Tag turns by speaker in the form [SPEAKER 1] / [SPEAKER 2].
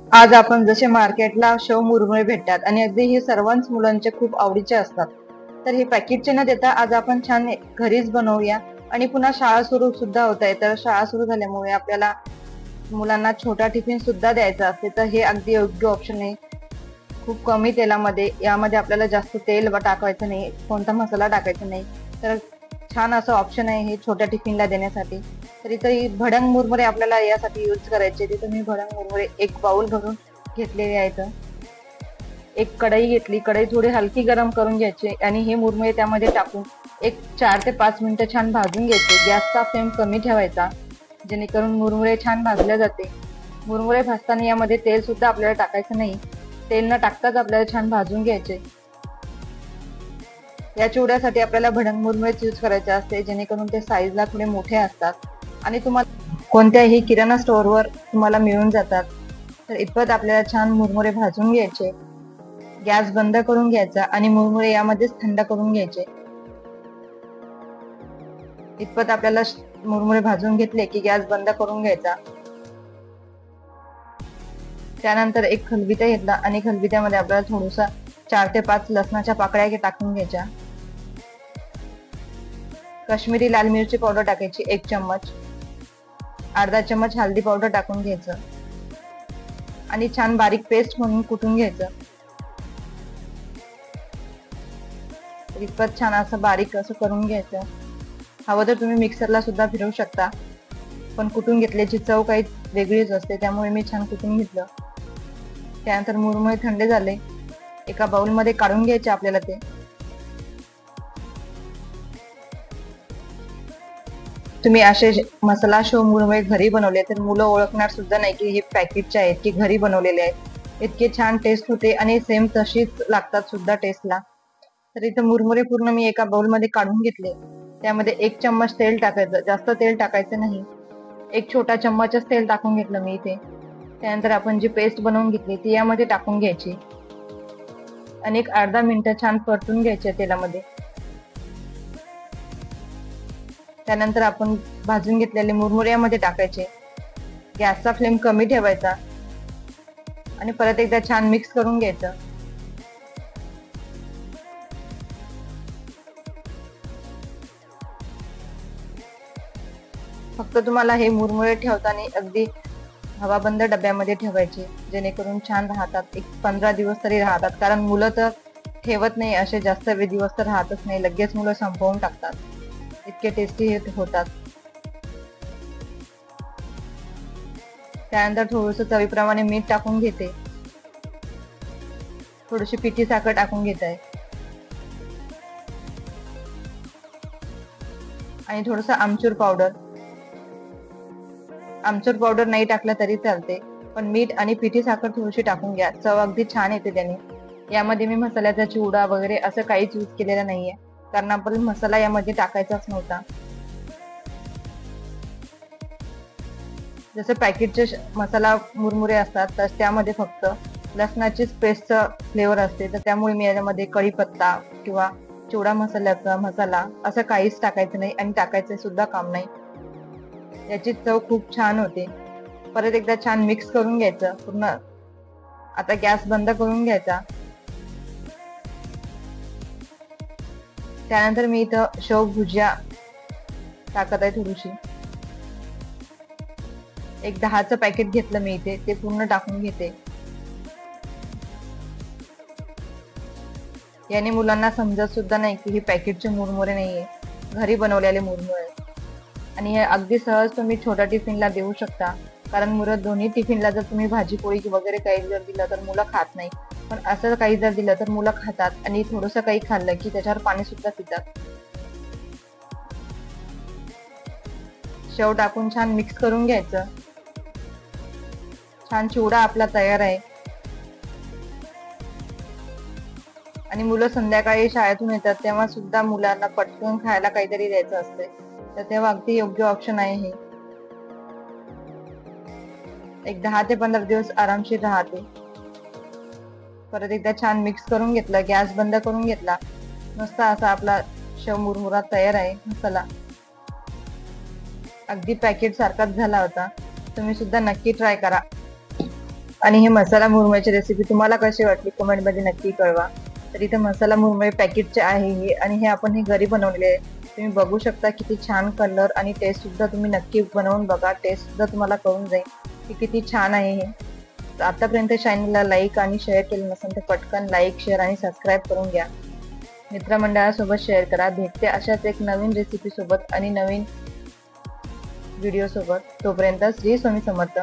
[SPEAKER 1] आज आपण जसे मार्केटला शेव मुरमुरे भेटतात आणि अगदी हे सर्वच मुलांचे खूप आवडीचे असतात, तर हे पॅकेटचे न देता आज आपण छान घरीच बनवूया. आणि पुन्हा शाळा सुरू सुद्धा होत आहे, तर शाळा सुरू झाल्यामुळे आपल्याला मुलांना छोटा टिफिन सुद्धा द्यायचा असते, तर हे अगदी योग्य ऑप्शन आहे. खूप कमी तेलामध्ये, यामध्ये आपल्याला जास्त तेल टाकायचं नाही, कोणता मसाला टाकायचा नाही, तर छान असं ऑप्शन आहे हे छोट्या टिफिनला देण्यासाठी. तर इथं भडंग मुरमुरे आपल्याला यासाठी यूज करायचे. तिथं मी भडंग मुरमुरे एक बाउल भरून घेतलेले आहेत. एक कढई घेतली, कढई थोडी हलकी गरम करून घ्यायची आणि हे मुरमुरे त्यामध्ये टाकून एक 4 ते 5 मिनिटं छान भाजून घ्यायचे. गॅसचा फ्लेम कमी ठेवायचा, जेणेकरून मुरमुरे छान भाजले जाते. मुरमुरे भाजताना यामध्ये तेल सुद्धा आपल्याला टाकायचं नाही, तेल न टाकताच आपल्याला छान भाजून घ्यायचे. या चिवड्यासाठी आपल्याला भडंग मुरमुरेच यूज करायचे असते, जेणेकरून ते साईजला थोडे मोठे असतात आणि तुम्हाला कोणत्याही किराणा स्टोअरवर तुम्हाला मिळून जातात. तर इतपत आपल्याला छान मुरमुरे भाजून घ्यायचे. गॅस बंद करून घ्यायचा आणि मुरमुरे यामध्येच थंड करून घ्यायचे. इतपत आपल्याला मुरमुरे भाजून घेतले की गॅस बंद करून घ्यायचा. त्यानंतर एक खलबत्ता घेतला आणि खलबत्त्यामध्ये आपल्याला थोडंसं 4 ते 5 लसणाच्या पाकळ्या टाकून घ्यायच्या. काश्मीरी लाल मिरची पावडर टाकायची 1 चम्मच, अर्धा चम्मच हळदी पावडर टाकून घ्यायचं आणि छान बारीक पेस्ट म्हणून कुटून घ्यायचं. इतपत छान असं बारीक असं करून घ्यायचं. हवं तर तुम्ही मिक्सरला सुद्धा फिरवू शकता, पण कुटून घेतल्याची चव काही वेगळीच असते, त्यामुळे मी छान कुटून घेतलं. त्यानंतर मुरमुरे थंड झाले, एका बाउल मध्ये काढून घ्यायचे आपल्याला ते. तुम्ही असे मसाला शेव मुरमुरे घरी बनवले तर मुलं ओळखणार सुद्धा नाही की हे पॅकेटचे आहेत की घरी बनवलेले आहेत. इतके छान टेस्ट होते आणि सेम तशीच लागतात सुद्धा टेस्टला. तर इथं मुरमुरे पूर्ण मी एका बाउल मध्ये काढून घेतले. त्यामध्ये 1 चम्मच तेल टाकायचं, जास्त तेल टाकायचं नाही. एक छोटा चम्मचच तेल टाकून घेतलं मी इथे. त्यानंतर आपण जी पेस्ट बनवून घेतली ती यामध्ये टाकून घ्यायची आणि एक अर्धा मिनिट छान परतून घ्यायचे तेलामध्ये. त्यानंतर आपण भाजून घेतलेले मुरमुरे यामध्ये टाकायचे. गॅसचा फ्लेम कमी ठेवायचा आणि परत एकदा छान मिक्स करून घ्यायचं. फक्त तुम्हाला हे मुरमुरे ठेवताना अगदी हवाबंद डब्यामध्ये ठेवायचे, जेणेकरून छान राहतात. एक 15 दिवस तरी राहतात, कारण मुलं तर ठेवत नाही असे जास्त दिवस, तर राहतच नाही, लगेच मुलं संपवून टाकतात. इतके टेस्टी हे होतात. त्यानंतर थोडंसं चवीप्रमाणे मीठ टाकून घेते, थोडीशी पिठी साखर टाकून घेत आहे आणि थोडंसं आमचूर पावडर. आमचूर पावडर नाही टाकलं तरी चालते, पण मीठ आणि पिठी साखर थोडीशी टाकून घ्या, चव अगदी छान येते त्याने. यामध्ये मी मसाल्याचा चिवडा वगैरे असं काहीच यूज केलेलं नाहीये, कारण आपण मसाला यामध्ये टाकायचाच नव्हता. जसे पॅकेटचे मसाला मुरमुरे असतात, तर त्यामध्ये फक्त लसणाचीच पेस्टचा फ्लेवर असते, तर त्यामुळे मी यामध्ये कढीपत्ता किंवा चिवडा मसाल्याचा मसाला असं काहीच टाकायचं नाही आणि टाकायचं सुद्धा काम नाही. याची चव खूप छान होते. परत एकदा छान मिक्स करून घ्यायचं पूर्ण. आता गॅस बंद करून घ्यायचा. त्यानंतर मी इथं शेव भुजिया टाकत आहे थोडीशी. एक 10चं पॅकेट घेतलं मी इथे, ते पूर्ण टाकून घेते. याने मुलांना समजत सुद्धा नाही की हे पॅकेटचे मुरमुरे नाहीये, घरी बनवलेले मुरमुरे. आणि हे अगदी सहज तुम्ही छोट्या टिफिनला देऊ शकता, कारण मुलं दोन्ही टिफिनला जर तुम्ही भाजी पोळी वगैरे काही जर दिलं तर मुलं खात नाही, पण असं काही जर दिलं तर मुलं खातात आणि थोडंसं काही खाल्लं की त्याच्यावर पाणी सुद्धा पितात. शेव टाकून छान मिक्स करून घ्यायचं. छान चिवडा आपला तयार आहे. आणि मुलं संध्याकाळी शाळेतून येतात तेव्हा सुद्धा मुलांना पटकन खायला काहीतरी द्यायचं असते, तर तेव्हा अगदी योग्य ऑप्शन आहे हे. एक 10 ते 15 दिवस आरामशीर राहते. परत एकदा छान मिक्स करून घेतलं, गॅस बंद करून घेतला. मस्त असा आपला शेव मुरमुरा तयार आहे. मसाला अगदी पॅकेट सारखाच झाला होता. तुम्ही सुद्धा नक्की ट्राय करा. आणि हे मसाला मुरमुऱ्याची रेसिपी तुम्हाला कशी वाटली कमेंट मध्ये नक्की कळवा। तर इथे मसाला मुरमुरे पॅकेटचे आहे हे, आणि हे आपण घरी बनवलेले आहे। तुम्ही बघू शकता किती छान कलर आणि टेस्ट सुद्धा, तुम्ही नक्की बनवून बघा, टेस्ट सुद्धा तुम्हाला कळून जाईल की किती छान आहे हे। तर आतापर्यंत चॅनलला लाईक आणि शेअर केलं नसेल तर पटकन लाईक, शेअर आणि सबस्क्राईब करून घ्या। मित्रमंडळासोबत शेअर करा। भेटते अशाच एक नवीन रेसिपी सोबत आणि नवीन व्हिडिओ सोबत। तोपर्यंत श्री स्वामी समर्थ।